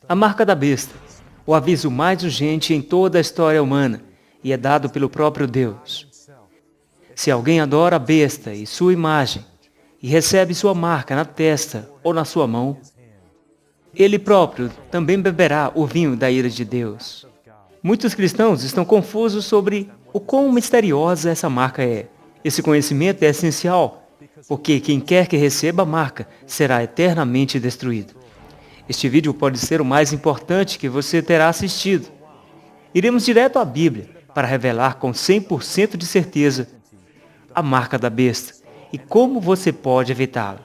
A marca da besta, o aviso mais urgente em toda a história humana, e é dado pelo próprio Deus. Se alguém adora a besta e sua imagem, e recebe sua marca na testa ou na sua mão, ele próprio também beberá o vinho da ira de Deus. Muitos cristãos estão confusos sobre o quão misteriosa essa marca é. Esse conhecimento é essencial, porque quem quer que receba a marca será eternamente destruído. Este vídeo pode ser o mais importante que você terá assistido. Iremos direto à Bíblia para revelar com 100% de certeza a marca da besta e como você pode evitá-la.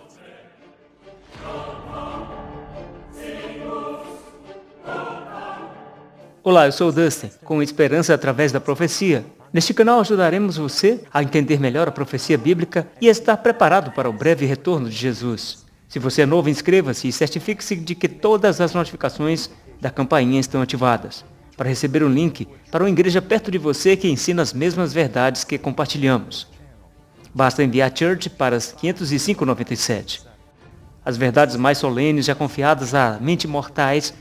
Olá, eu sou o Dustin, com esperança através da profecia. Neste canal ajudaremos você a entender melhor a profecia bíblica e a estar preparado para o breve retorno de Jesus. Se você é novo, inscreva-se e certifique-se de que todas as notificações da campainha estão ativadas, para receber um link para uma igreja perto de você que ensina as mesmas verdades que compartilhamos. Basta enviar Church para as 50597. As verdades mais solenes já confiadas a mente mortais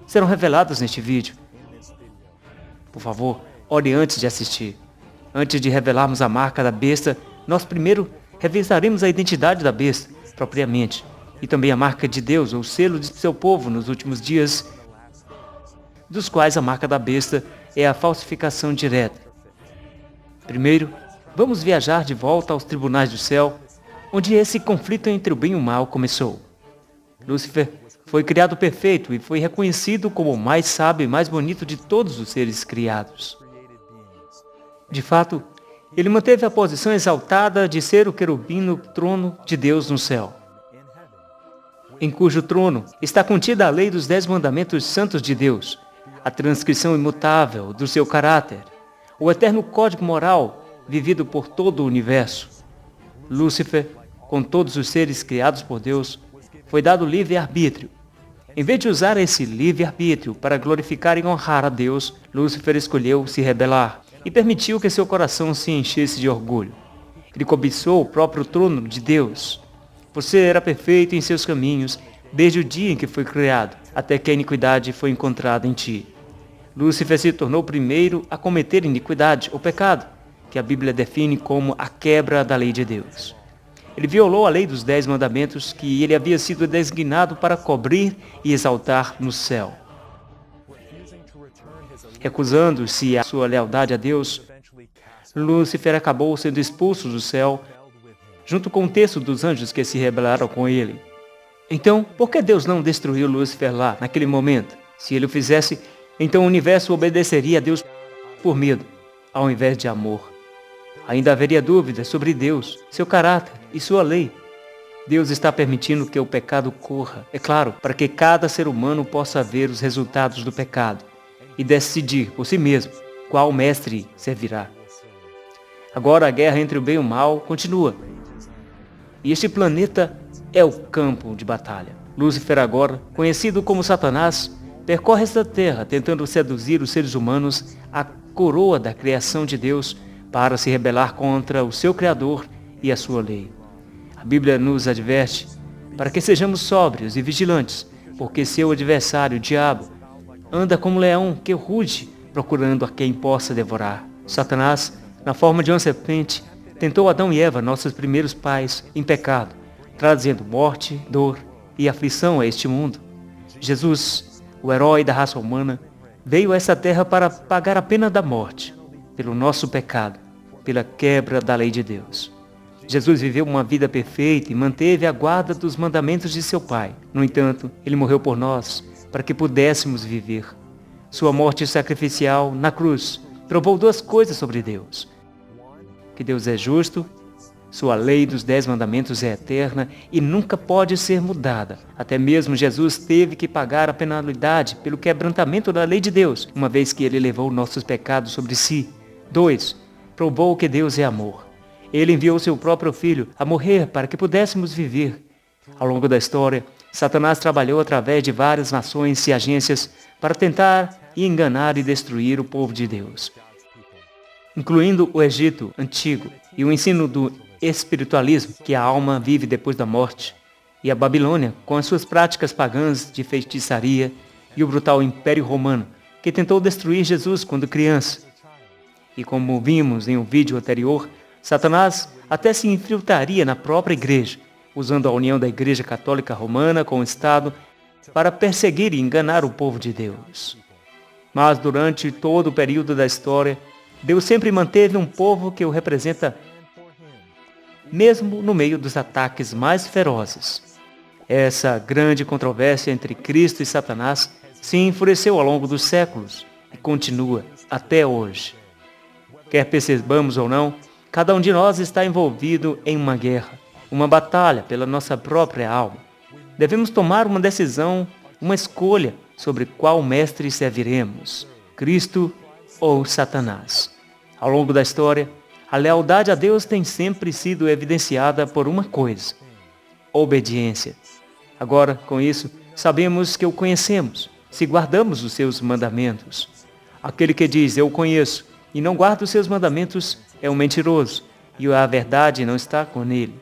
serão reveladas neste vídeo. Por favor, ore antes de assistir. Antes de revelarmos a marca da besta, nós primeiro revisaremos a identidade da besta, propriamente, e também a marca de Deus, ou o selo de seu povo nos últimos dias, dos quais a marca da besta é a falsificação direta. Primeiro, vamos viajar de volta aos tribunais do céu, onde esse conflito entre o bem e o mal começou. Lúcifer foi criado perfeito e foi reconhecido como o mais sábio e mais bonito de todos os seres criados. De fato, ele manteve a posição exaltada de ser o querubim no trono de Deus no céu, em cujo trono está contida a lei dos 10 mandamentos santos de Deus, a transcrição imutável do seu caráter, o eterno código moral vivido por todo o universo. Lúcifer, com todos os seres criados por Deus, foi dado livre-arbítrio. Em vez de usar esse livre-arbítrio para glorificar e honrar a Deus, Lúcifer escolheu se rebelar e permitiu que seu coração se enchesse de orgulho. Ele cobiçou o próprio trono de Deus. Você era perfeito em seus caminhos desde o dia em que foi criado, até que a iniquidade foi encontrada em ti. Lúcifer se tornou o primeiro a cometer iniquidade, ou pecado, que a Bíblia define como a quebra da lei de Deus. Ele violou a lei dos 10 mandamentos que ele havia sido designado para cobrir e exaltar no céu. Recusando-se a sua lealdade a Deus, Lúcifer acabou sendo expulso do céu, junto com um terço dos anjos que se rebelaram com ele. Então, por que Deus não destruiu Lúcifer lá, naquele momento? Se ele o fizesse, então o universo obedeceria a Deus por medo, ao invés de amor. Ainda haveria dúvidas sobre Deus, seu caráter e sua lei. Deus está permitindo que o pecado corra, é claro, para que cada ser humano possa ver os resultados do pecado e decidir por si mesmo qual mestre servirá. Agora a guerra entre o bem e o mal continua. E este planeta é o campo de batalha. Lúcifer, agora conhecido como Satanás, percorre esta terra tentando seduzir os seres humanos à coroa da criação de Deus para se rebelar contra o seu Criador e a sua lei. A Bíblia nos adverte para que sejamos sóbrios e vigilantes, porque seu adversário, o diabo, anda como leão que ruge, procurando a quem possa devorar. Satanás, na forma de uma serpente, tentou Adão e Eva, nossos primeiros pais, em pecado, trazendo morte, dor e aflição a este mundo. Jesus, o herói da raça humana, veio a essa terra para pagar a pena da morte, pelo nosso pecado, pela quebra da lei de Deus. Jesus viveu uma vida perfeita e manteve a guarda dos mandamentos de seu Pai. No entanto, ele morreu por nós, para que pudéssemos viver. Sua morte sacrificial na cruz provou 2 coisas sobre Deus: que Deus é justo, sua lei dos 10 mandamentos é eterna e nunca pode ser mudada. Até mesmo Jesus teve que pagar a penalidade pelo quebrantamento da lei de Deus, uma vez que ele levou nossos pecados sobre si. 2. Provou que Deus é amor. Ele enviou seu próprio Filho a morrer para que pudéssemos viver. Ao longo da história, Satanás trabalhou através de várias nações e agências para tentar enganar e destruir o povo de Deus, incluindo o Egito antigo e o ensino do espiritualismo, que a alma vive depois da morte. e a Babilônia, com as suas práticas pagãs de feitiçaria, e o brutal Império Romano, que tentou destruir Jesus quando criança. E como vimos em um vídeo anterior, Satanás até se infiltraria na própria igreja, usando a união da Igreja Católica Romana com o Estado para perseguir e enganar o povo de Deus. Mas durante todo o período da história, Deus sempre manteve um povo que o representa, mesmo no meio dos ataques mais ferozes. Essa grande controvérsia entre Cristo e Satanás se enfureceu ao longo dos séculos e continua até hoje. Quer percebamos ou não, cada um de nós está envolvido em uma guerra, uma batalha pela nossa própria alma. Devemos tomar uma decisão, uma escolha sobre qual mestre serviremos, Cristo ou Satanás. Ao longo da história, a lealdade a Deus tem sempre sido evidenciada por uma coisa: obediência. Agora, com isso, sabemos que o conhecemos, se guardamos os seus mandamentos. Aquele que diz, eu conheço, e não guarda os seus mandamentos, é um mentiroso, e a verdade não está com ele.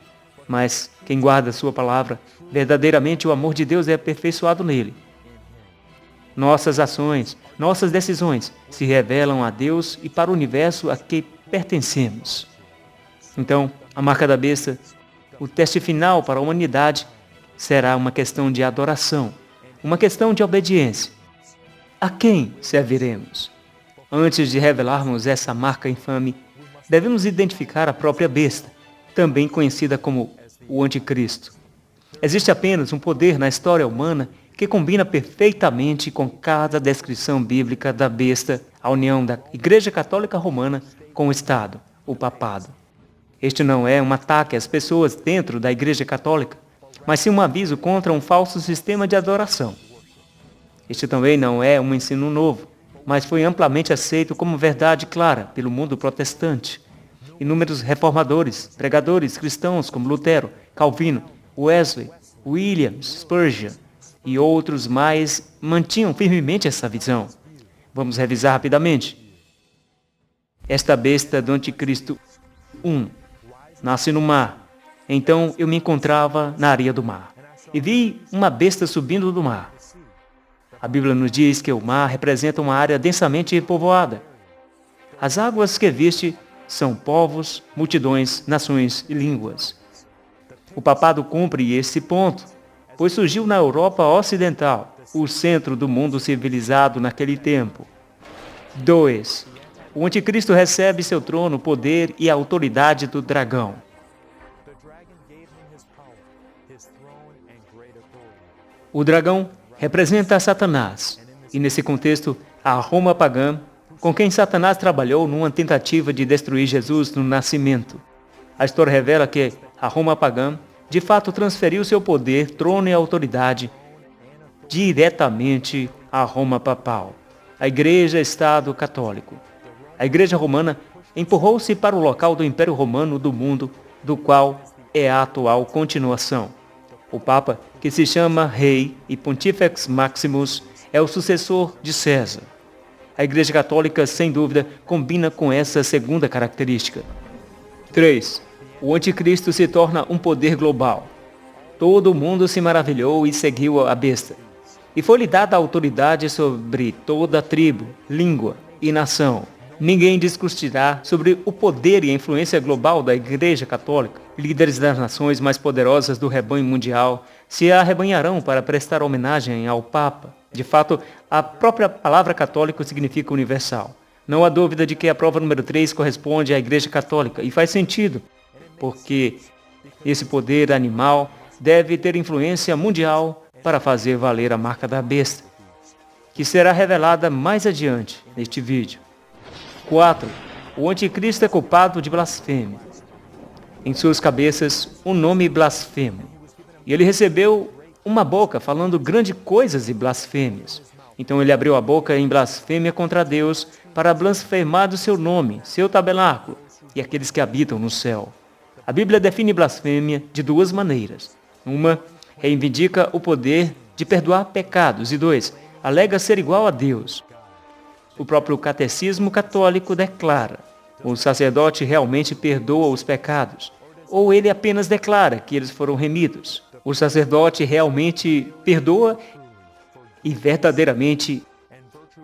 Mas quem guarda a sua palavra, verdadeiramente o amor de Deus é aperfeiçoado nele. Nossas ações, nossas decisões se revelam a Deus e para o universo a que pertencemos. Então, a marca da besta, o teste final para a humanidade, será uma questão de adoração, uma questão de obediência. A quem serviremos? Antes de revelarmos essa marca infame, devemos identificar a própria besta, também conhecida como o Anticristo. Existe apenas um poder na história humana que combina perfeitamente com cada descrição bíblica da besta, a união da Igreja Católica Romana com o Estado, o Papado. Este não é um ataque às pessoas dentro da Igreja Católica, mas sim um aviso contra um falso sistema de adoração. Este também não é um ensino novo, mas foi amplamente aceito como verdade clara pelo mundo protestante. Inúmeros reformadores, pregadores cristãos como Lutero, Calvino, Wesley, William, Spurgeon e outros mais mantinham firmemente essa visão. Vamos revisar rapidamente. Esta besta do Anticristo 1 nasce no mar. Então eu me encontrava na areia do mar e vi uma besta subindo do mar. A Bíblia nos diz que o mar representa uma área densamente povoada. As águas que viste são povos, multidões, nações e línguas. O papado cumpre esse ponto, pois surgiu na Europa Ocidental, o centro do mundo civilizado naquele tempo. 2. O Anticristo recebe seu trono, poder e a autoridade do dragão. O dragão representa Satanás, e nesse contexto, a Roma pagã, com quem Satanás trabalhou numa tentativa de destruir Jesus no nascimento. A história revela que a Roma pagã, de fato, transferiu seu poder, trono e autoridade diretamente à Roma papal, a Igreja-Estado católico. A Igreja Romana empurrou-se para o local do Império Romano do mundo, do qual é a atual continuação. O Papa, que se chama Rei e Pontifex Maximus, é o sucessor de César. A Igreja Católica, sem dúvida, combina com essa segunda característica. 3. O Anticristo se torna um poder global. Todo mundo se maravilhou e seguiu a besta. E foi-lhe dada a autoridade sobre toda a tribo, língua e nação. Ninguém discutirá sobre o poder e a influência global da Igreja Católica. Líderes das nações mais poderosas do rebanho mundial se arrebanharão para prestar homenagem ao Papa. De fato, a própria palavra católico significa universal. Não há dúvida de que a prova número 3 corresponde à Igreja Católica, e faz sentido, porque esse poder animal deve ter influência mundial para fazer valer a marca da besta, que será revelada mais adiante neste vídeo. 4. O Anticristo é culpado de blasfêmia. Em suas cabeças, um nome blasfemo. E ele recebeu uma boca falando grandes coisas e blasfêmias. Então ele abriu a boca em blasfêmia contra Deus para blasfemar do seu nome, seu tabernáculo e aqueles que habitam no céu. A Bíblia define blasfêmia de duas maneiras. Uma, reivindica o poder de perdoar pecados. E 2, alega ser igual a Deus. O próprio catecismo católico declara: o sacerdote realmente perdoa os pecados, ou ele apenas declara que eles foram remidos. O sacerdote realmente perdoa e verdadeiramente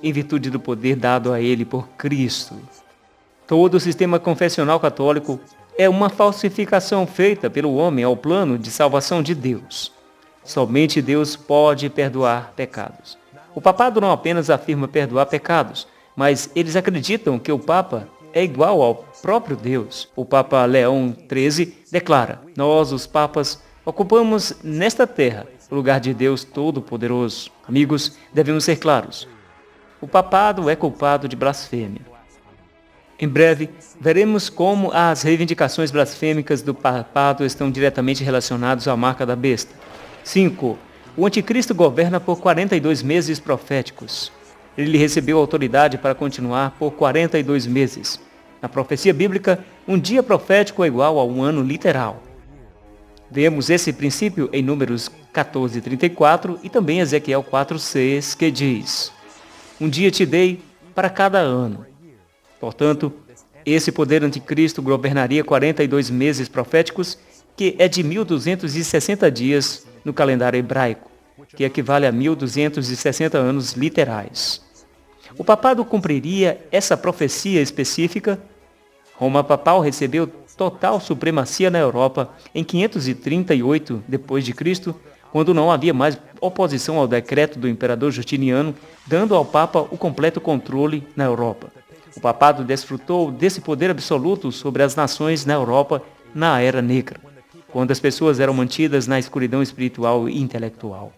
em virtude do poder dado a ele por Cristo. Todo o sistema confessional católico é uma falsificação feita pelo homem ao plano de salvação de Deus. Somente Deus pode perdoar pecados. O papado não apenas afirma perdoar pecados, mas eles acreditam que o Papa é igual ao próprio Deus. O Papa Leão XIII declara: nós, os papas, ocupamos nesta terra o lugar de Deus Todo-Poderoso. Amigos, devemos ser claros. O papado é culpado de blasfêmia. Em breve, veremos como as reivindicações blasfêmicas do papado estão diretamente relacionadas à marca da besta. 5. O anticristo governa por 42 meses proféticos. Ele recebeu autoridade para continuar por 42 meses. Na profecia bíblica, um dia profético é igual a um ano literal. Vemos esse princípio em Números 14:34 e também Ezequiel 4:6, que diz: um dia te dei para cada ano. Portanto, esse poder anticristo governaria 42 meses proféticos, que é de 1260 dias no calendário hebraico, que equivale a 1260 anos literais. O papado cumpriria essa profecia específica. Roma papal recebeu total supremacia na Europa em 538 d.C., quando não havia mais oposição ao decreto do imperador Justiniano, dando ao Papa o completo controle na Europa. O papado desfrutou desse poder absoluto sobre as nações na Europa na Era Negra, quando as pessoas eram mantidas na escuridão espiritual e intelectual.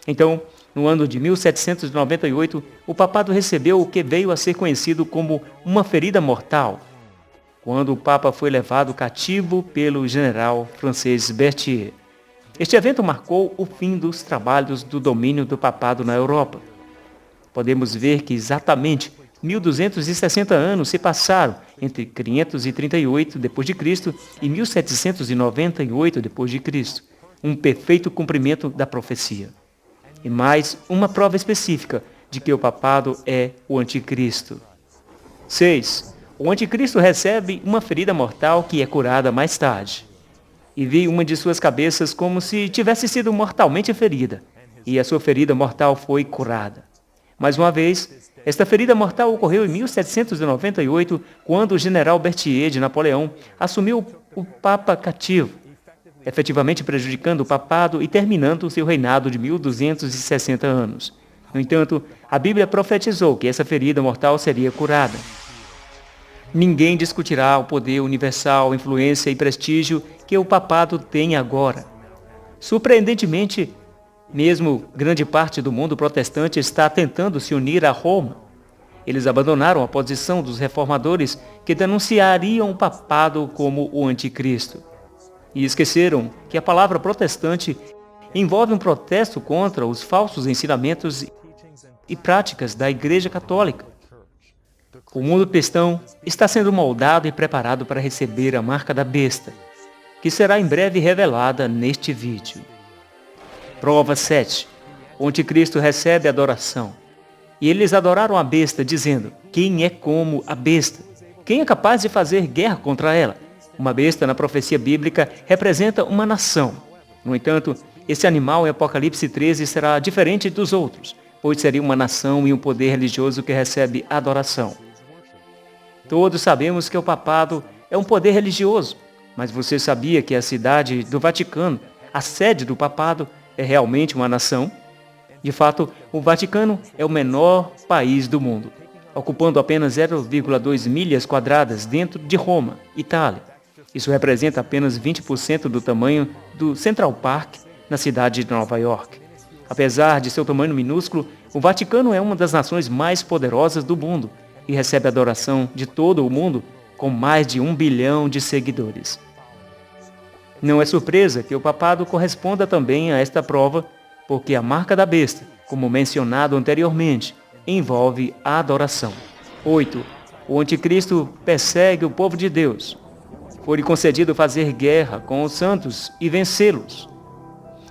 Então, no ano de 1798, o papado recebeu o que veio a ser conhecido como uma ferida mortal, quando o Papa foi levado cativo pelo general francês Berthier. Este evento marcou o fim dos trabalhos do domínio do papado na Europa. Podemos ver que exatamente 1260 anos se passaram entre 538 d.C. e 1798 d.C., um perfeito cumprimento da profecia. E mais uma prova específica de que o papado é o anticristo. 6. O anticristo recebe uma ferida mortal que é curada mais tarde. E vi uma de suas cabeças como se tivesse sido mortalmente ferida, e a sua ferida mortal foi curada. Mais uma vez, esta ferida mortal ocorreu em 1798, quando o general Berthier de Napoleão assumiu o Papa cativo, efetivamente prejudicando o papado e terminando seu reinado de 1260 anos. No entanto, a Bíblia profetizou que essa ferida mortal seria curada. Ninguém discutirá o poder universal, influência e prestígio que o papado tem agora. Surpreendentemente, mesmo grande parte do mundo protestante está tentando se unir a Roma. Eles abandonaram a posição dos reformadores que denunciariam o papado como o anticristo. E esqueceram que a palavra protestante envolve um protesto contra os falsos ensinamentos e práticas da Igreja Católica. O mundo cristão está sendo moldado e preparado para receber a marca da besta, que será em breve revelada neste vídeo. Prova 7. O anticristo recebe adoração. E eles adoraram a besta, dizendo: quem é como a besta? Quem é capaz de fazer guerra contra ela? Uma besta, na profecia bíblica, representa uma nação. No entanto, esse animal em Apocalipse 13 será diferente dos outros, pois seria uma nação e um poder religioso que recebe adoração. Todos sabemos que o papado é um poder religioso, mas você sabia que a cidade do Vaticano, a sede do papado, é realmente uma nação? De fato, o Vaticano é o menor país do mundo, ocupando apenas 0,2 milhas quadradas dentro de Roma, Itália. Isso representa apenas 20% do tamanho do Central Park, na cidade de Nova York. Apesar de seu tamanho minúsculo, o Vaticano é uma das nações mais poderosas do mundo e recebe adoração de todo o mundo, com mais de 1 bilhão de seguidores. Não é surpresa que o papado corresponda também a esta prova, porque a marca da besta, como mencionado anteriormente, envolve a adoração. 8. O anticristo persegue o povo de Deus. Foi-lhe concedido fazer guerra com os santos e vencê-los.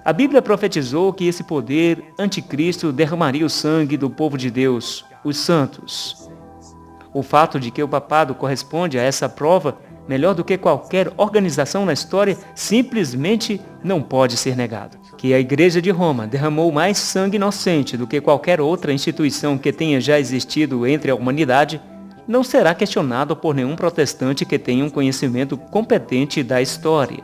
A Bíblia profetizou que esse poder anticristo derramaria o sangue do povo de Deus, os santos. O fato de que o papado corresponde a essa prova melhor do que qualquer organização na história, simplesmente não pode ser negado. Que a Igreja de Roma derramou mais sangue inocente do que qualquer outra instituição que tenha já existido entre a humanidade, não será questionado por nenhum protestante que tenha um conhecimento competente da história.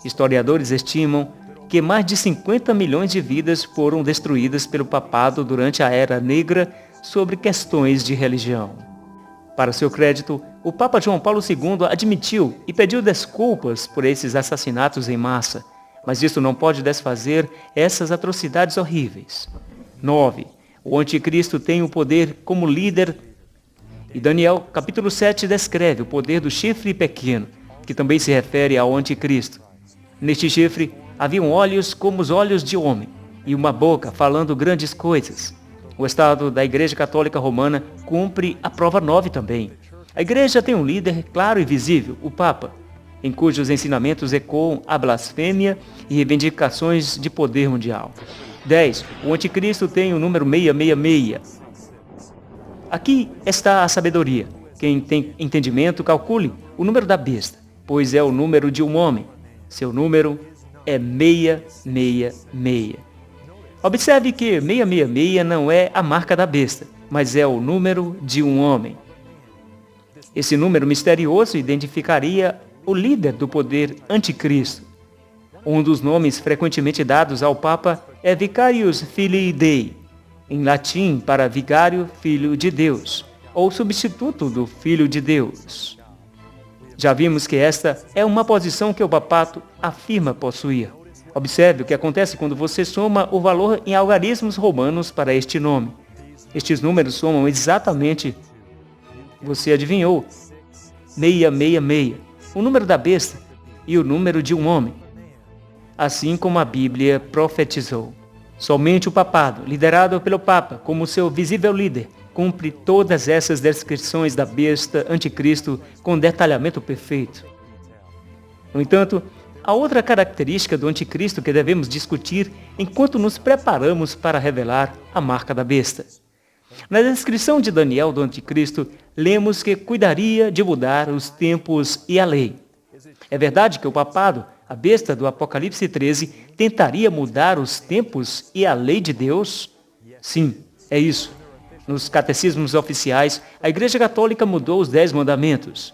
Historiadores estimam que mais de 50 milhões de vidas foram destruídas pelo papado durante a Era Negra sobre questões de religião. Para seu crédito, o Papa João Paulo II admitiu e pediu desculpas por esses assassinatos em massa, mas isso não pode desfazer essas atrocidades horríveis. 9. O anticristo tem o poder como líder, e Daniel capítulo 7 descreve o poder do chifre pequeno, que também se refere ao anticristo. Neste chifre haviam olhos como os olhos de homem, e uma boca falando grandes coisas. O Estado da Igreja Católica Romana cumpre a prova 9 também. A Igreja tem um líder claro e visível, o Papa, em cujos ensinamentos ecoam a blasfêmia e reivindicações de poder mundial. 10. O anticristo tem o número 666. Aqui está a sabedoria. Quem tem entendimento, calcule o número da besta, pois é o número de um homem. Seu número é 666. Observe que 666 não é a marca da besta, mas é o número de um homem. Esse número misterioso identificaria o líder do poder anticristo. Um dos nomes frequentemente dados ao Papa é Vicarius Filii Dei, em latim para vigário filho de Deus, ou substituto do Filho de Deus. Já vimos que esta é uma posição que o papato afirma possuir. Observe o que acontece quando você soma o valor em algarismos romanos para este nome. Estes números somam exatamente, você adivinhou, 666, o número da besta e o número de um homem, assim como a Bíblia profetizou. Somente o papado, liderado pelo Papa como seu visível líder, cumpre todas essas descrições da besta anticristo com detalhamento perfeito. No entanto, há outra característica do anticristo que devemos discutir enquanto nos preparamos para revelar a marca da besta. Na descrição de Daniel do anticristo, lemos que cuidaria de mudar os tempos e a lei. É verdade que o papado, a besta do Apocalipse 13, tentaria mudar os tempos e a lei de Deus? Sim, é isso. Nos catecismos oficiais, a Igreja Católica mudou os 10 mandamentos.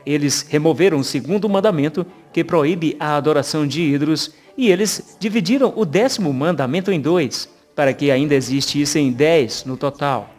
Eles removeram o segundo mandamento, que proíbe a adoração de ídolos, e eles dividiram o 10º mandamento em 2, para que ainda existissem 10 no total.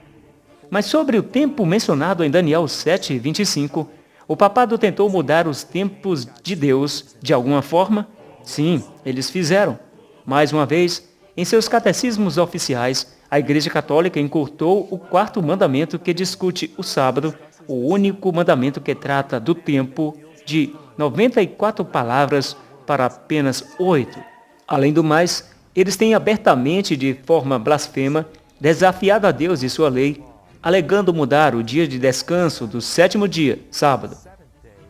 Mas sobre o tempo mencionado em Daniel 7:25, o papado tentou mudar os tempos de Deus de alguma forma? Sim, eles fizeram. Mais uma vez, em seus catecismos oficiais, a Igreja Católica encurtou o 4º mandamento que discute o sábado, o único mandamento que trata do tempo, de 94 palavras para apenas 8. Além do mais, eles têm abertamente, de forma blasfema, desafiado a Deus e sua lei, alegando mudar o dia de descanso do 7º dia, sábado,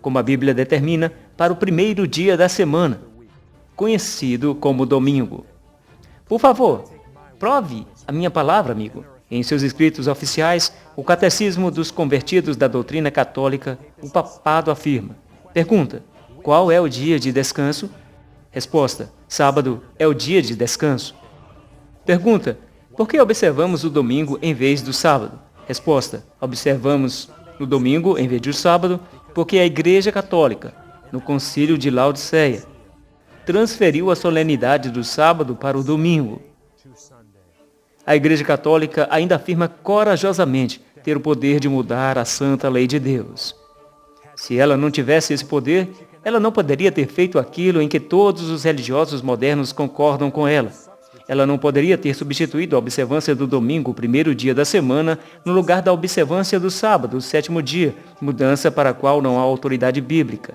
como a Bíblia determina, para o primeiro dia da semana, conhecido como domingo. Por favor, prove a minha palavra, amigo. Em seus escritos oficiais, o Catecismo dos Convertidos da Doutrina Católica, o papado afirma. Pergunta: qual é o dia de descanso? Resposta: sábado é o dia de descanso. Pergunta: por que observamos o domingo em vez do sábado? Resposta: observamos no domingo em vez do sábado porque a Igreja Católica, no Concílio de Laodiceia, transferiu a solenidade do sábado para o domingo. A Igreja Católica ainda afirma corajosamente ter o poder de mudar a santa lei de Deus. Se ela não tivesse esse poder, ela não poderia ter feito aquilo em que todos os religiosos modernos concordam com ela. Ela não poderia ter substituído a observância do domingo, o primeiro dia da semana, no lugar da observância do sábado, o 7º dia, mudança para a qual não há autoridade bíblica.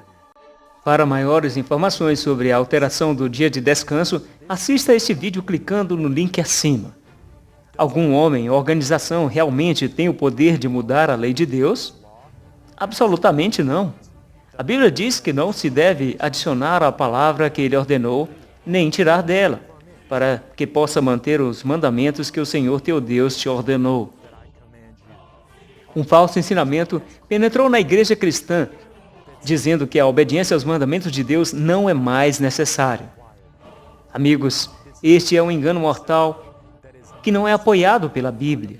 Para maiores informações sobre a alteração do dia de descanso, assista a este vídeo clicando no link acima. Algum homem ou organização realmente tem o poder de mudar a lei de Deus? Absolutamente não. A Bíblia diz que não se deve adicionar à palavra que ele ordenou, nem tirar dela, para que possa manter os mandamentos que o Senhor teu Deus te ordenou. Um falso ensinamento penetrou na igreja cristã dizendo que a obediência aos mandamentos de Deus não é mais necessária. Amigos, este é um engano mortal que não é apoiado pela Bíblia.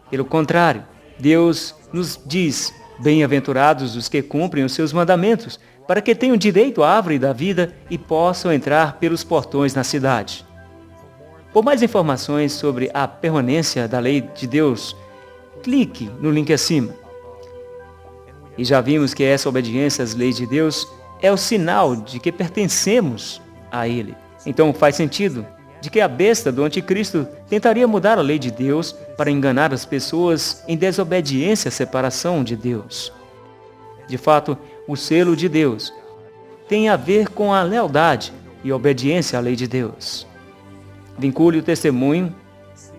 Pelo contrário, Deus nos diz: bem-aventurados os que cumprem os seus mandamentos, para que tenham direito à árvore da vida e possam entrar pelos portões na cidade. Por mais informações sobre a permanência da lei de Deus, clique no link acima. E já vimos que essa obediência às leis de Deus é o sinal de que pertencemos a Ele. Então faz sentido de que a besta do anticristo tentaria mudar a lei de Deus para enganar as pessoas em desobediência à separação de Deus. De fato, o selo de Deus tem a ver com a lealdade e obediência à lei de Deus. Vincule o testemunho,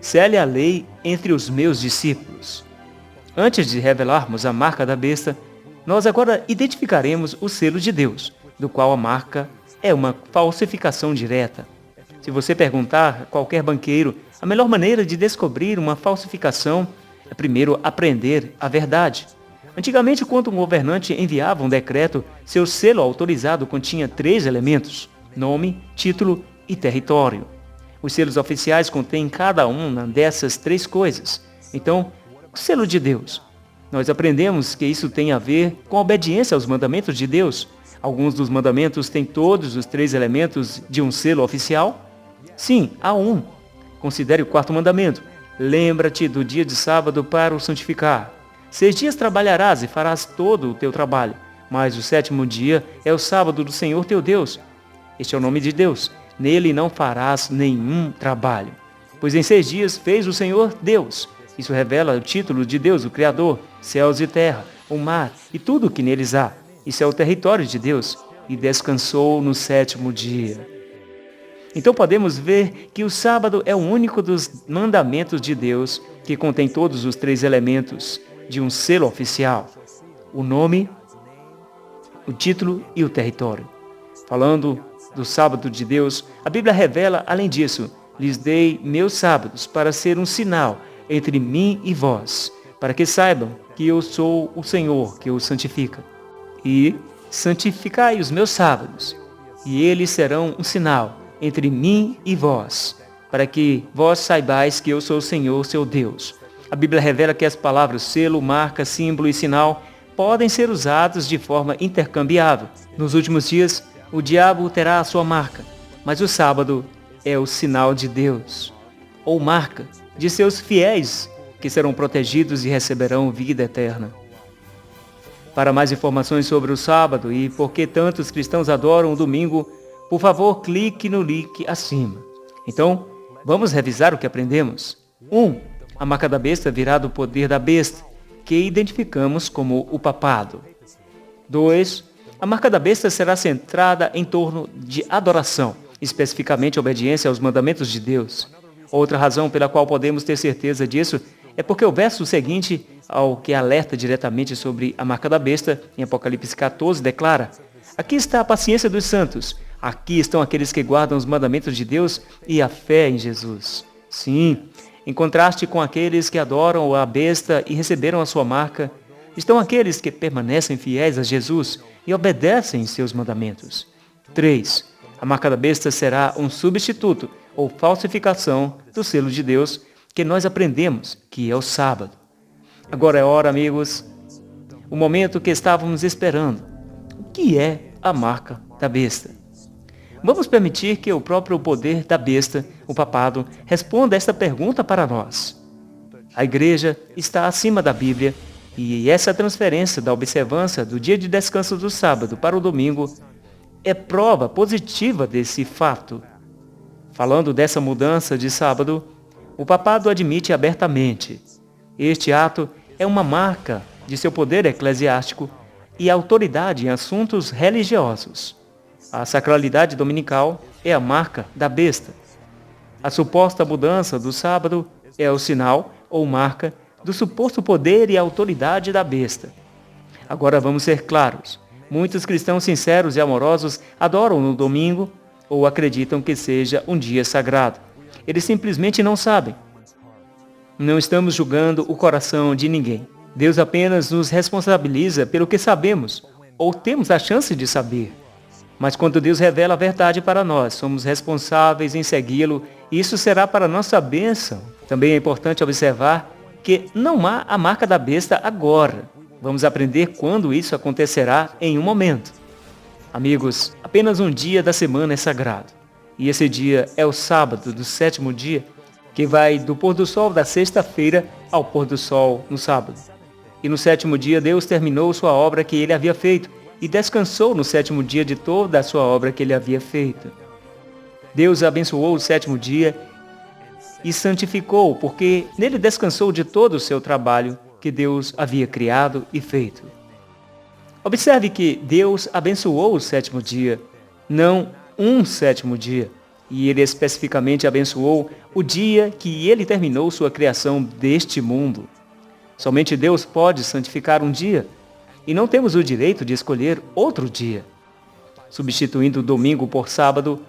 cele a lei entre os meus discípulos. Antes de revelarmos a marca da besta, nós agora identificaremos o selo de Deus, do qual a marca é uma falsificação direta. Se você perguntar a qualquer banqueiro, a melhor maneira de descobrir uma falsificação é primeiro aprender a verdade. Antigamente, quando um governante enviava um decreto, seu selo autorizado continha 3 elementos: nome, título e território. Os selos oficiais contêm cada uma dessas 3 coisas. Então, o selo de Deus. Nós aprendemos que isso tem a ver com a obediência aos mandamentos de Deus. Alguns dos mandamentos têm todos os 3 elementos de um selo oficial. Sim, há um. Considere o 4º mandamento. Lembra-te do dia de sábado para o santificar. 6 dias trabalharás e farás todo o teu trabalho, mas o 7º dia é o sábado do Senhor teu Deus. Este é o nome de Deus. Nele não farás nenhum trabalho. Pois em 6 dias fez o Senhor Deus. Isso revela o título de Deus, o Criador, céus e terra, o mar e tudo o que neles há. Isso é o território de Deus. E descansou no 7º dia. Então podemos ver que o sábado é o único dos mandamentos de Deus que contém todos os 3 elementos de um selo oficial: o nome, o título e o território. Falando do sábado de Deus, a Bíblia revela, além disso: lhes dei meus sábados para ser um sinal entre mim e vós, para que saibam que eu sou o Senhor que os santifica. E santificai os meus sábados, e eles serão um sinal entre mim e vós, para que vós saibais que eu sou o Senhor, seu Deus. A Bíblia revela que as palavras selo, marca, símbolo e sinal podem ser usados de forma intercambiável. Nos últimos dias, o diabo terá a sua marca, mas o sábado é o sinal de Deus, ou marca de seus fiéis, que serão protegidos e receberão vida eterna. Para mais informações sobre o sábado e por que tantos cristãos adoram o domingo, por favor, clique no link acima. Então, vamos revisar o que aprendemos. 1. A marca da besta virá do poder da besta, que identificamos como o papado. 2. A marca da besta será centrada em torno de adoração, especificamente obediência aos mandamentos de Deus. Outra razão pela qual podemos ter certeza disso é porque o verso seguinte, ao que alerta diretamente sobre a marca da besta, em Apocalipse 14, declara: aqui está a paciência dos santos, aqui estão aqueles que guardam os mandamentos de Deus e a fé em Jesus. Sim, em contraste com aqueles que adoram a besta e receberam a sua marca, estão aqueles que permanecem fiéis a Jesus e obedecem seus mandamentos. 3. A marca da besta será um substituto ou falsificação do selo de Deus que nós aprendemos, que é o sábado. Agora é hora, amigos, o momento que estávamos esperando. O que é a marca da besta? Vamos permitir que o próprio poder da besta, o papado, responda esta pergunta para nós. A igreja está acima da Bíblia e essa transferência da observância do dia de descanso do sábado para o domingo é prova positiva desse fato. Falando dessa mudança de sábado, o papado admite abertamente: este ato é uma marca de seu poder eclesiástico e autoridade em assuntos religiosos. A sacralidade dominical é a marca da besta. A suposta mudança do sábado é o sinal ou marca do suposto poder e autoridade da besta. Agora vamos ser claros. Muitos cristãos sinceros e amorosos adoram no domingo ou acreditam que seja um dia sagrado. Eles simplesmente não sabem. Não estamos julgando o coração de ninguém. Deus apenas nos responsabiliza pelo que sabemos ou temos a chance de saber. Mas quando Deus revela a verdade para nós, somos responsáveis em segui-lo e isso será para nossa bênção. Também é importante observar que não há a marca da besta agora. Vamos aprender quando isso acontecerá em um momento. Amigos, apenas um dia da semana é sagrado. E esse dia é o sábado do 7º dia, que vai do pôr do sol da sexta-feira ao pôr do sol no sábado. E no 7º dia Deus terminou sua obra que ele havia feito e descansou no 7º dia de toda a sua obra que ele havia feito. Deus abençoou o 7º dia e santificou, porque nele descansou de todo o seu trabalho que Deus havia criado e feito. Observe que Deus abençoou o 7º dia, não um 7º dia, e ele especificamente abençoou o dia que ele terminou sua criação deste mundo. Somente Deus pode santificar um dia, e não temos o direito de escolher outro dia. Substituindo o domingo por sábado,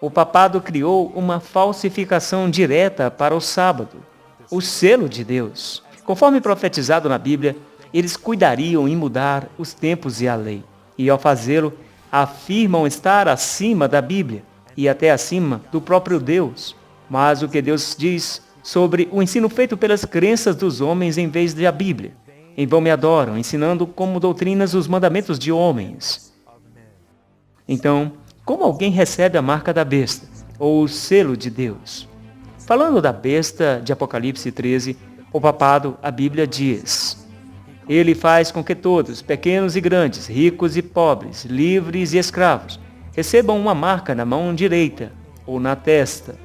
o papado criou uma falsificação direta para o sábado, o selo de Deus. Conforme profetizado na Bíblia, eles cuidariam em mudar os tempos e a lei. E ao fazê-lo, afirmam estar acima da Bíblia e até acima do próprio Deus. Mas o que Deus diz sobre o ensino feito pelas crenças dos homens em vez da Bíblia? Em vão me adoram, ensinando como doutrinas os mandamentos de homens. Então, como alguém recebe a marca da besta, ou o selo de Deus? Falando da besta de Apocalipse 13, o papado, a Bíblia diz: ele faz com que todos, pequenos e grandes, ricos e pobres, livres e escravos, recebam uma marca na mão direita ou na testa.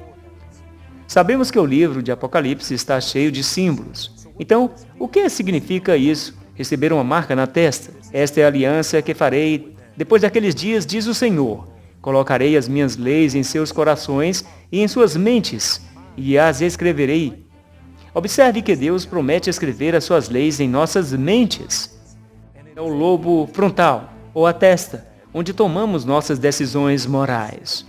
Sabemos que o livro de Apocalipse está cheio de símbolos. Então, o que significa isso? Receber uma marca na testa? Esta é a aliança que farei depois daqueles dias, diz o Senhor. Colocarei as minhas leis em seus corações e em suas mentes, e as escreverei. Observe que Deus promete escrever as suas leis em nossas mentes. É o lobo frontal, ou a testa, onde tomamos nossas decisões morais.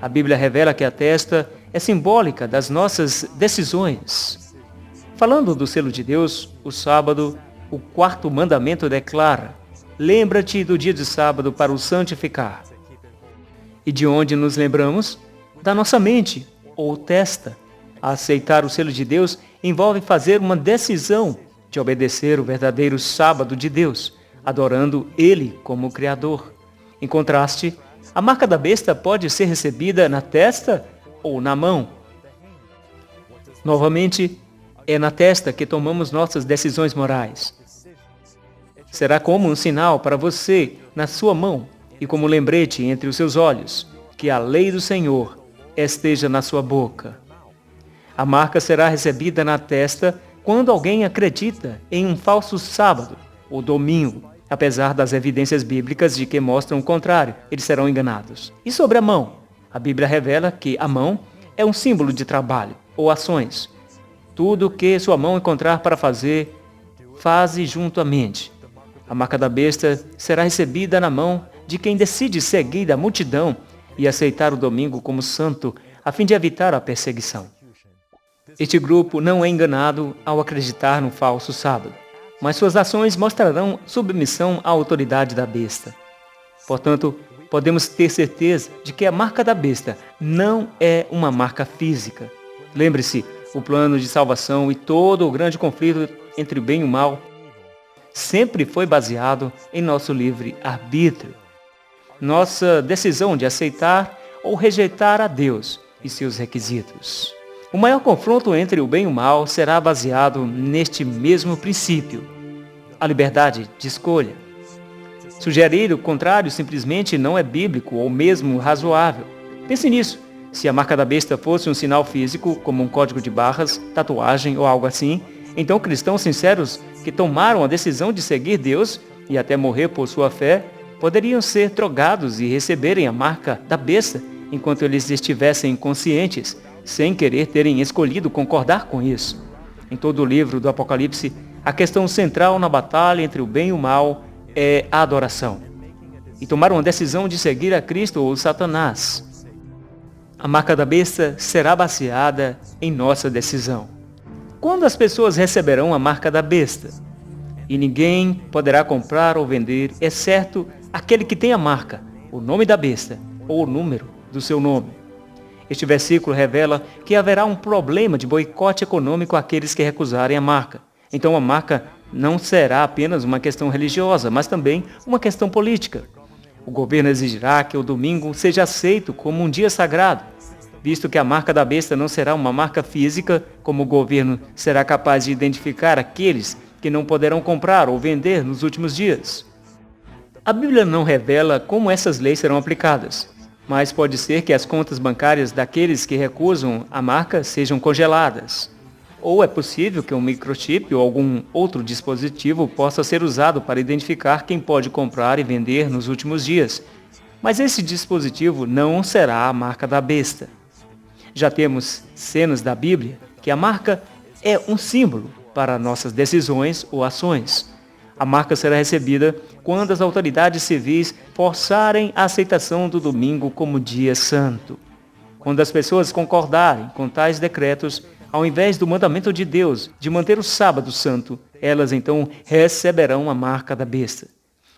A Bíblia revela que a testa é simbólica das nossas decisões. Falando do selo de Deus, o sábado, o 4º mandamento declara: lembra-te do dia de sábado para o santificar. E de onde nos lembramos? Da nossa mente, ou testa. Aceitar o selo de Deus envolve fazer uma decisão de obedecer o verdadeiro sábado de Deus, adorando Ele como Criador. Em contraste, a marca da besta pode ser recebida na testa ou na mão. Novamente, é na testa que tomamos nossas decisões morais. Será como um sinal para você na sua mão e como lembrete entre os seus olhos, que a lei do Senhor esteja na sua boca. A marca será recebida na testa quando alguém acredita em um falso sábado ou domingo. Apesar das evidências bíblicas de que mostram o contrário, eles serão enganados. E sobre a mão? A Bíblia revela que a mão é um símbolo de trabalho ou ações. Tudo o que sua mão encontrar para fazer, faze juntamente. A marca da besta será recebida na mão de quem decide seguir a multidão e aceitar o domingo como santo, a fim de evitar a perseguição. Este grupo não é enganado ao acreditar no falso sábado, mas suas ações mostrarão submissão à autoridade da besta. Portanto, podemos ter certeza de que a marca da besta não é uma marca física. Lembre-se, o plano de salvação e todo o grande conflito entre o bem e o mal sempre foi baseado em nosso livre arbítrio. Nossa decisão de aceitar ou rejeitar a Deus e seus requisitos. O maior confronto entre o bem e o mal será baseado neste mesmo princípio, a liberdade de escolha. Sugerir o contrário simplesmente não é bíblico ou mesmo razoável. Pense nisso. Se a marca da besta fosse um sinal físico, como um código de barras, tatuagem ou algo assim, então cristãos sinceros que tomaram a decisão de seguir Deus e até morrer por sua fé, poderiam ser drogados e receberem a marca da besta enquanto eles estivessem conscientes, sem querer terem escolhido concordar com isso. Em todo o livro do Apocalipse, a questão central na batalha entre o bem e o mal é a adoração. E tomar uma decisão de seguir a Cristo ou Satanás. A marca da besta será baseada em nossa decisão. Quando as pessoas receberão a marca da besta? e ninguém poderá comprar ou vender, exceto aquele que tem a marca, o nome da besta ou o número do seu nome. Este versículo revela que haverá um problema de boicote econômico àqueles que recusarem a marca. Então a marca não será apenas uma questão religiosa, mas também uma questão política. O governo exigirá que o domingo seja aceito como um dia sagrado, visto que a marca da besta não será uma marca física, como o governo será capaz de identificar aqueles que não poderão comprar ou vender nos últimos dias. A Bíblia não revela como essas leis serão aplicadas, mas pode ser que as contas bancárias daqueles que recusam a marca sejam congeladas. Ou é possível que um microchip ou algum outro dispositivo possa ser usado para identificar quem pode comprar e vender nos últimos dias. Mas esse dispositivo não será a marca da besta. Já temos cenas da Bíblia que a marca é um símbolo para nossas decisões ou ações. A marca será recebida quando as autoridades civis forçarem a aceitação do domingo como dia santo. Quando as pessoas concordarem com tais decretos, ao invés do mandamento de Deus de manter o sábado santo, elas então receberão a marca da besta.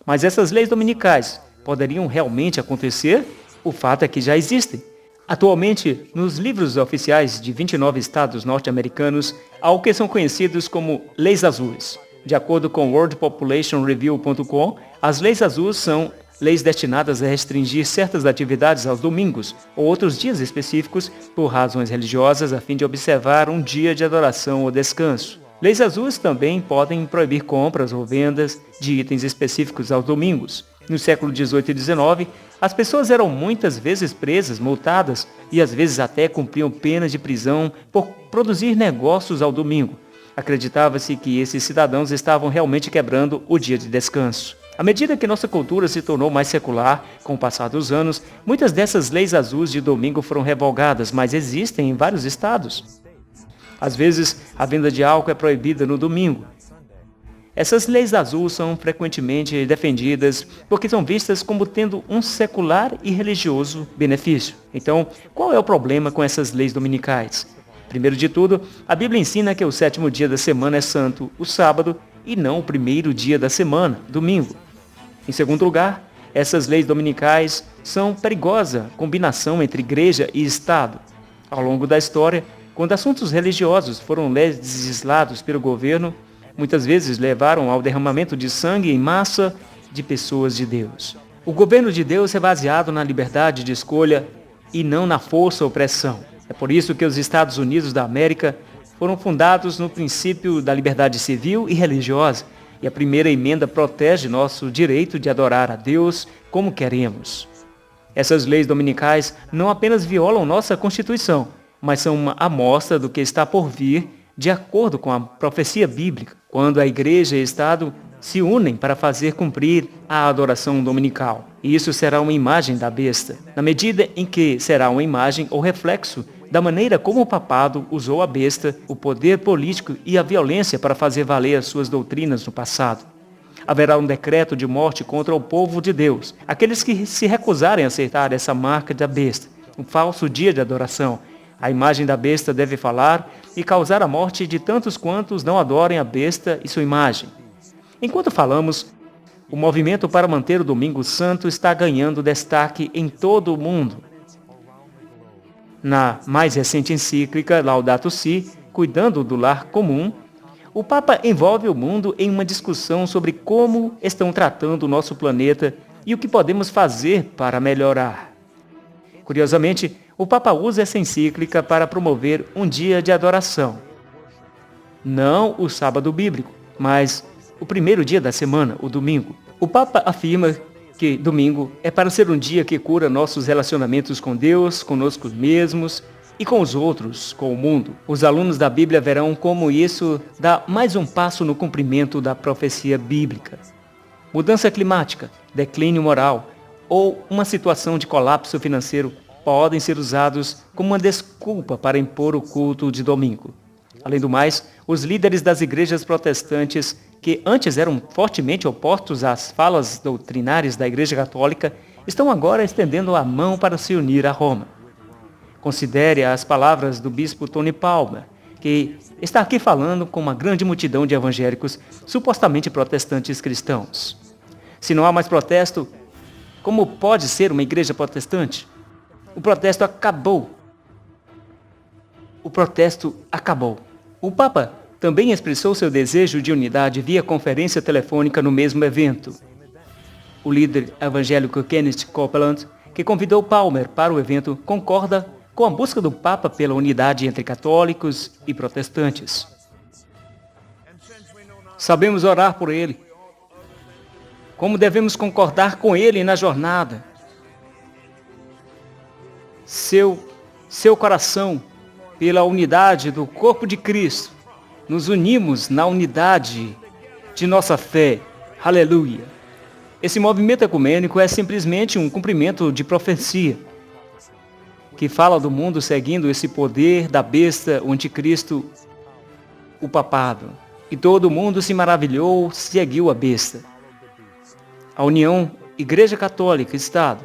Mas essas leis dominicais poderiam realmente acontecer? O fato é que já existem. Atualmente, nos livros oficiais de 29 estados norte-americanos, há o que são conhecidos como leis azuis. De acordo com worldpopulationreview.com, as leis azuis são leis destinadas a restringir certas atividades aos domingos ou outros dias específicos por razões religiosas a fim de observar um dia de adoração ou descanso. Leis azuis também podem proibir compras ou vendas de itens específicos aos domingos. No século XVIII e XIX, as pessoas eram muitas vezes presas, multadas e às vezes até cumpriam penas de prisão por produzir negócios ao domingo. Acreditava-se que esses cidadãos estavam realmente quebrando o dia de descanso. À medida que nossa cultura se tornou mais secular, com o passar dos anos, muitas dessas leis azuis de domingo foram revogadas, mas existem em vários estados. Às vezes, a venda de álcool é proibida no domingo. Essas leis azuis são frequentemente defendidas porque são vistas como tendo um secular e religioso benefício. Então, qual é o problema com essas leis dominicais? Primeiro de tudo, a Bíblia ensina que o sétimo dia da semana é santo, o sábado, e não o primeiro dia da semana, domingo. Em segundo lugar, essas leis dominicais são perigosa combinação entre igreja e Estado. Ao longo da história, quando assuntos religiosos foram legislados pelo governo, muitas vezes levaram ao derramamento de sangue em massa de pessoas de Deus. O governo de Deus é baseado na liberdade de escolha e não na força ou opressão. É por isso que os Estados Unidos da América foram fundados no princípio da liberdade civil e religiosa, e a primeira emenda protege nosso direito de adorar a Deus como queremos. Essas leis dominicais não apenas violam nossa Constituição, mas são uma amostra do que está por vir de acordo com a profecia bíblica, quando a igreja e o Estado se unem para fazer cumprir a adoração dominical. E isso será uma imagem da besta, na medida em que será uma imagem ou reflexo da maneira como o papado usou a besta, o poder político e a violência para fazer valer as suas doutrinas no passado. Haverá um decreto de morte contra o povo de Deus, aqueles que se recusarem a aceitar essa marca da besta, um falso dia de adoração. A imagem da besta deve falar e causar a morte de tantos quantos não adorem a besta e sua imagem. Enquanto falamos, o movimento para manter o Domingo Santo está ganhando destaque em todo o mundo. Na mais recente encíclica Laudato Si, Cuidando do Lar Comum, o Papa envolve o mundo em uma discussão sobre como estão tratando o nosso planeta e o que podemos fazer para melhorar. Curiosamente, o Papa usa essa encíclica para promover um dia de adoração. Não o sábado bíblico, mas o primeiro dia da semana, o domingo. O Papa afirma que domingo é para ser um dia que cura nossos relacionamentos com Deus, conosco mesmos e com os outros, com o mundo. Os alunos da Bíblia verão como isso dá mais um passo no cumprimento da profecia bíblica. Mudança climática, declínio moral ou uma situação de colapso financeiro podem ser usados como uma desculpa para impor o culto de domingo. Além do mais, os líderes das igrejas protestantes, que antes eram fortemente opostos às falas doutrinárias da Igreja Católica, estão agora estendendo a mão para se unir a Roma. Considere as palavras do bispo Tony Palmer, que está aqui falando com uma grande multidão de evangélicos supostamente protestantes cristãos. Se não há mais protesto, como pode ser uma igreja protestante? O protesto acabou. O protesto acabou. O Papa também expressou seu desejo de unidade via conferência telefônica no mesmo evento. O líder evangélico Kenneth Copeland, que convidou Palmer para o evento, concorda com a busca do Papa pela unidade entre católicos e protestantes. Sabemos orar por ele. Como devemos concordar com ele na jornada? Seu coração, pela unidade do corpo de Cristo, nos unimos na unidade de nossa fé. Aleluia! Esse movimento ecumênico é simplesmente um cumprimento de profecia, que fala do mundo seguindo esse poder da besta, o anticristo, o papado. E todo mundo se maravilhou, seguiu a besta. A união Igreja Católica, Estado,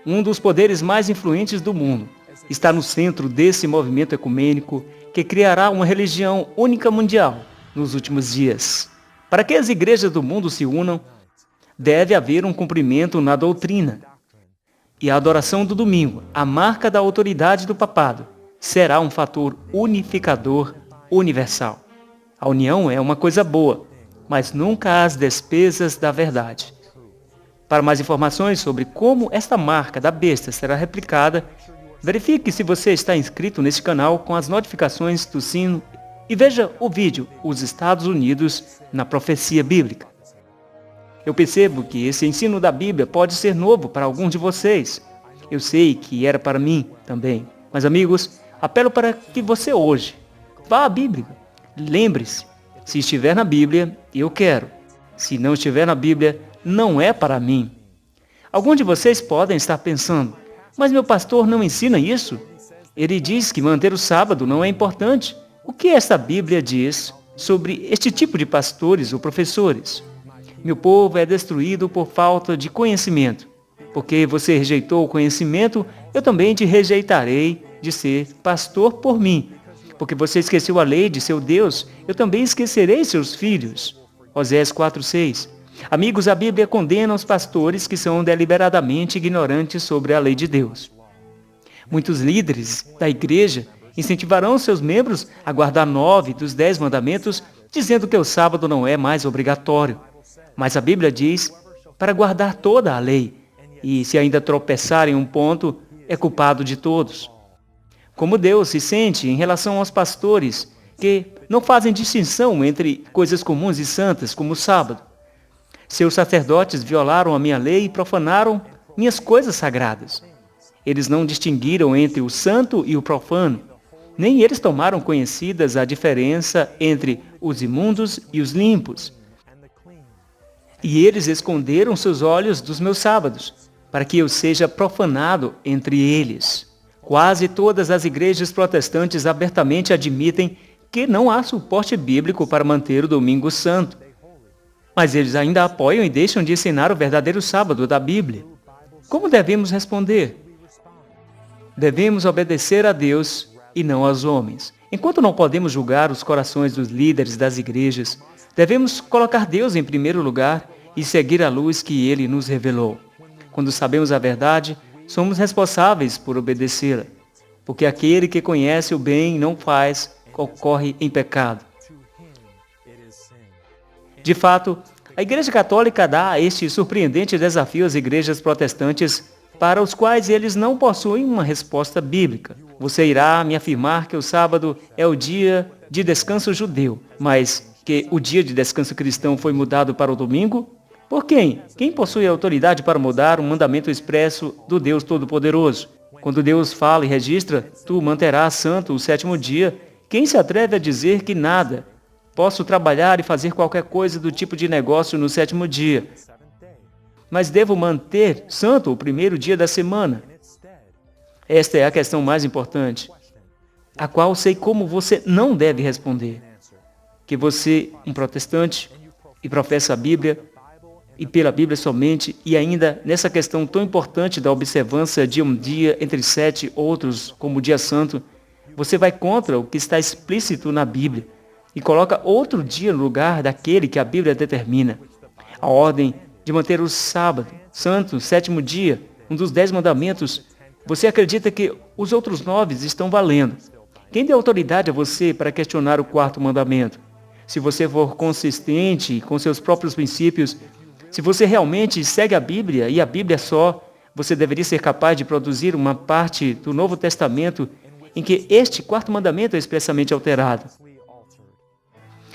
um dos poderes mais influentes do mundo, está no centro desse movimento ecumênico que criará uma religião única mundial nos últimos dias. Para que as igrejas do mundo se unam, deve haver um cumprimento na doutrina. E a adoração do domingo, a marca da autoridade do papado, será um fator unificador universal. A união é uma coisa boa, mas nunca às despesas da verdade. Para mais informações sobre como esta marca da besta será replicada, verifique se você está inscrito neste canal com as notificações do sino e veja o vídeo Os Estados Unidos na Profecia Bíblica. Eu percebo que esse ensino da Bíblia pode ser novo para alguns de vocês. Eu sei que era para mim também. Mas, amigos, apelo para que você hoje vá à Bíblia. Lembre-se, se estiver na Bíblia, eu quero. Se não estiver na Bíblia, não é para mim. Alguns de vocês podem estar pensando, mas meu pastor não ensina isso? Ele diz que manter o sábado não é importante. O que esta Bíblia diz sobre este tipo de pastores ou professores? Meu povo é destruído por falta de conhecimento. Porque você rejeitou o conhecimento, eu também te rejeitarei de ser pastor por mim. Porque você esqueceu a lei de seu Deus, eu também esquecerei seus filhos. Oséias 4:6. Amigos, a Bíblia condena os pastores que são deliberadamente ignorantes sobre a lei de Deus. Muitos líderes da igreja incentivarão seus membros a guardar 9 dos 10 mandamentos, dizendo que o sábado não é mais obrigatório. Mas a Bíblia diz para guardar toda a lei, e se ainda tropeçar em um ponto, é culpado de todos. Como Deus se sente em relação aos pastores que não fazem distinção entre coisas comuns e santas, como o sábado? Seus sacerdotes violaram a minha lei e profanaram minhas coisas sagradas. Eles não distinguiram entre o santo e o profano, nem eles tomaram conhecidas a diferença entre os imundos e os limpos. E eles esconderam seus olhos dos meus sábados, para que eu seja profanado entre eles. Quase todas as igrejas protestantes abertamente admitem que não há suporte bíblico para manter o domingo santo. Mas eles ainda apoiam e deixam de ensinar o verdadeiro sábado da Bíblia. Como devemos responder? Devemos obedecer a Deus e não aos homens. Enquanto não podemos julgar os corações dos líderes das igrejas, devemos colocar Deus em primeiro lugar e seguir a luz que Ele nos revelou. Quando sabemos a verdade, somos responsáveis por obedecê-la, porque aquele que conhece o bem e não faz, ocorre em pecado. De fato, a Igreja Católica dá este surpreendente desafio às igrejas protestantes, para os quais eles não possuem uma resposta bíblica. Você irá me afirmar que o sábado é o dia de descanso judeu, mas que o dia de descanso cristão foi mudado para o domingo? Por quem? Quem possui autoridade para mudar um mandamento expresso do Deus Todo-Poderoso? Quando Deus fala e registra, tu manterás santo o 7º dia, quem se atreve a dizer que nada? Posso trabalhar e fazer qualquer coisa do tipo de negócio no 7º dia, mas devo manter santo o 1º dia da semana. Esta é a questão mais importante, a qual sei como você não deve responder. Que você, um protestante, e professa a Bíblia, e pela Bíblia somente, e ainda nessa questão tão importante da observância de um dia entre 7 outros como o dia santo, Você vai contra o que está explícito na Bíblia e coloca outro dia no lugar daquele que a Bíblia determina. A ordem de manter o sábado santo, sétimo dia, um dos 10 mandamentos, você acredita que os outros 9 estão valendo. Quem deu autoridade a você para questionar o quarto mandamento? Se você for consistente com seus próprios princípios, se você realmente segue a Bíblia e a Bíblia só, você deveria ser capaz de produzir uma parte do Novo Testamento em que este quarto mandamento é expressamente alterado.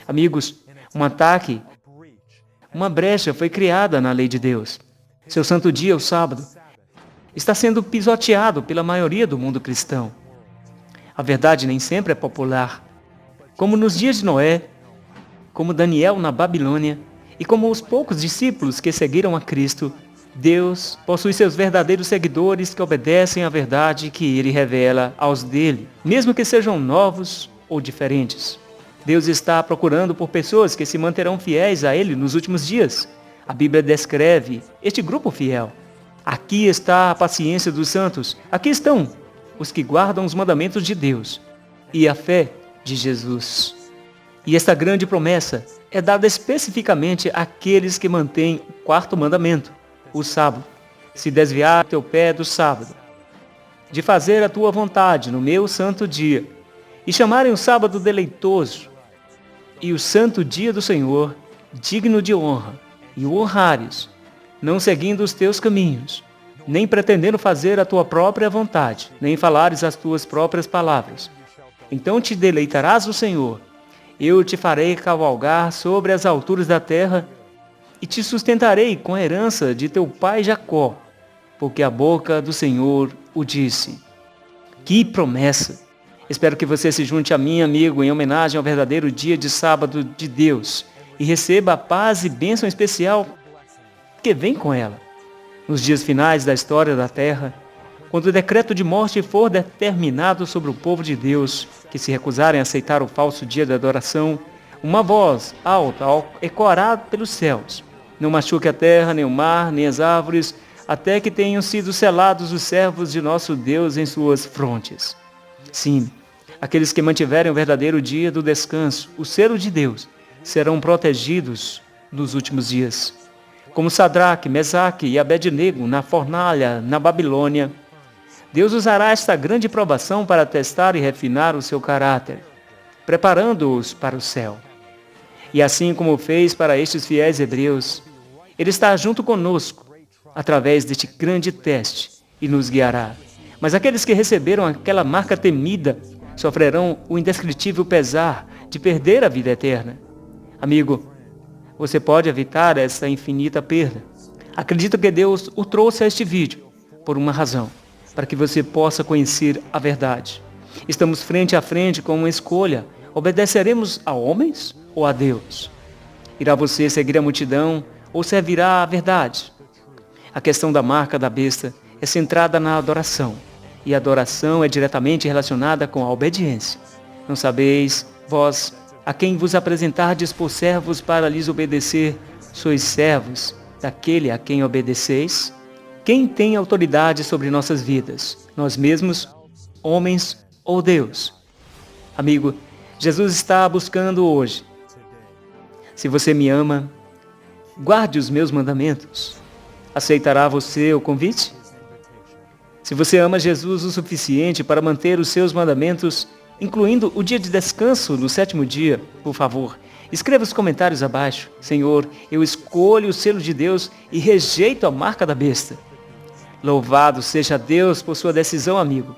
Amigos, um ataque, uma brecha foi criada na lei de Deus. Seu santo dia, o sábado, está sendo pisoteado pela maioria do mundo cristão. A verdade nem sempre é popular. Como nos dias de Noé, como Daniel na Babilônia e como os poucos discípulos que seguiram a Cristo, Deus possui seus verdadeiros seguidores que obedecem à verdade que Ele revela aos dele, mesmo que sejam novos ou diferentes. Deus está procurando por pessoas que se manterão fiéis a Ele nos últimos dias. A Bíblia descreve este grupo fiel. Aqui está a paciência dos santos. Aqui estão os que guardam os mandamentos de Deus e a fé de Jesus. E esta grande promessa é dada especificamente àqueles que mantêm o quarto mandamento, o sábado. Se desviar teu pé do sábado, de fazer a tua vontade no meu santo dia, e chamarem o sábado deleitoso, e o santo dia do Senhor digno de honra, e o honrares, não seguindo os teus caminhos, nem pretendendo fazer a tua própria vontade, nem falares as tuas próprias palavras. Então te deleitarás no Senhor, eu te farei cavalgar sobre as alturas da terra, e te sustentarei com a herança de teu pai Jacó, porque a boca do Senhor o disse. Que promessa! Espero que você se junte a mim, amigo, em homenagem ao verdadeiro dia de sábado de Deus, e receba a paz e bênção especial que vem com ela. Nos dias finais da história da terra, quando o decreto de morte for determinado sobre o povo de Deus, que se recusarem a aceitar o falso dia da adoração, uma voz alta ecoará pelos céus. Não machuque a terra, nem o mar, nem as árvores, até que tenham sido selados os servos de nosso Deus em suas frontes. Sim, aqueles que mantiverem o verdadeiro dia do descanso, o selo de Deus, serão protegidos nos últimos dias. Como Sadraque, Mesaque e Abednego na fornalha na Babilônia, Deus usará esta grande provação para testar e refinar o seu caráter, preparando-os para o céu. E assim como fez para estes fiéis hebreus, Ele está junto conosco, através deste grande teste, e nos guiará. Mas aqueles que receberam aquela marca temida sofrerão o indescritível pesar de perder a vida eterna. Amigo, você pode evitar essa infinita perda. Acredito que Deus o trouxe a este vídeo por uma razão, para que você possa conhecer a verdade. Estamos frente a frente com uma escolha. Obedeceremos a homens ou a Deus? Irá você seguir a multidão ou servirá a verdade? A questão da marca da besta é centrada na adoração, e a adoração é diretamente relacionada com a obediência. Não sabeis, vós, a quem vos apresentardes por servos para lhes obedecer, sois servos daquele a quem obedeceis? Quem tem autoridade sobre nossas vidas? Nós mesmos, homens ou Deus? Amigo, Jesus está buscando hoje. Se você me ama, guarde os meus mandamentos. Aceitará você o convite? Se você ama Jesus o suficiente para manter os seus mandamentos, incluindo o dia de descanso no sétimo dia, por favor, escreva os comentários abaixo. Senhor, eu escolho o selo de Deus e rejeito a marca da besta. Louvado seja Deus por sua decisão, amigo.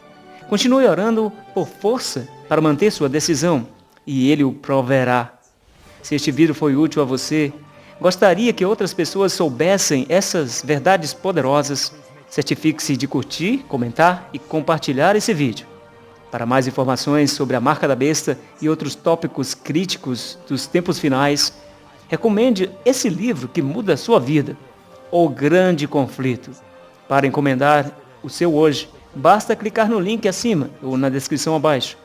Continue orando por força para manter sua decisão e Ele o proverá. Se este vídeo foi útil a você, gostaria que outras pessoas soubessem essas verdades poderosas, certifique-se de curtir, comentar e compartilhar esse vídeo. Para mais informações sobre a marca da besta e outros tópicos críticos dos tempos finais, recomende esse livro que muda a sua vida, O Grande Conflito. Para encomendar o seu hoje, basta clicar no link acima ou na descrição abaixo.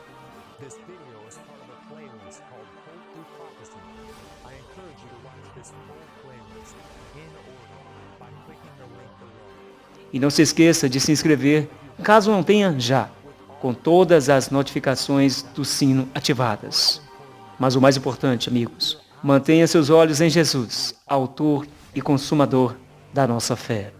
E não se esqueça de se inscrever, caso não tenha já. com todas as notificações do sino ativadas. Mas o mais importante, amigos, mantenha seus olhos em Jesus, autor e consumador da nossa fé.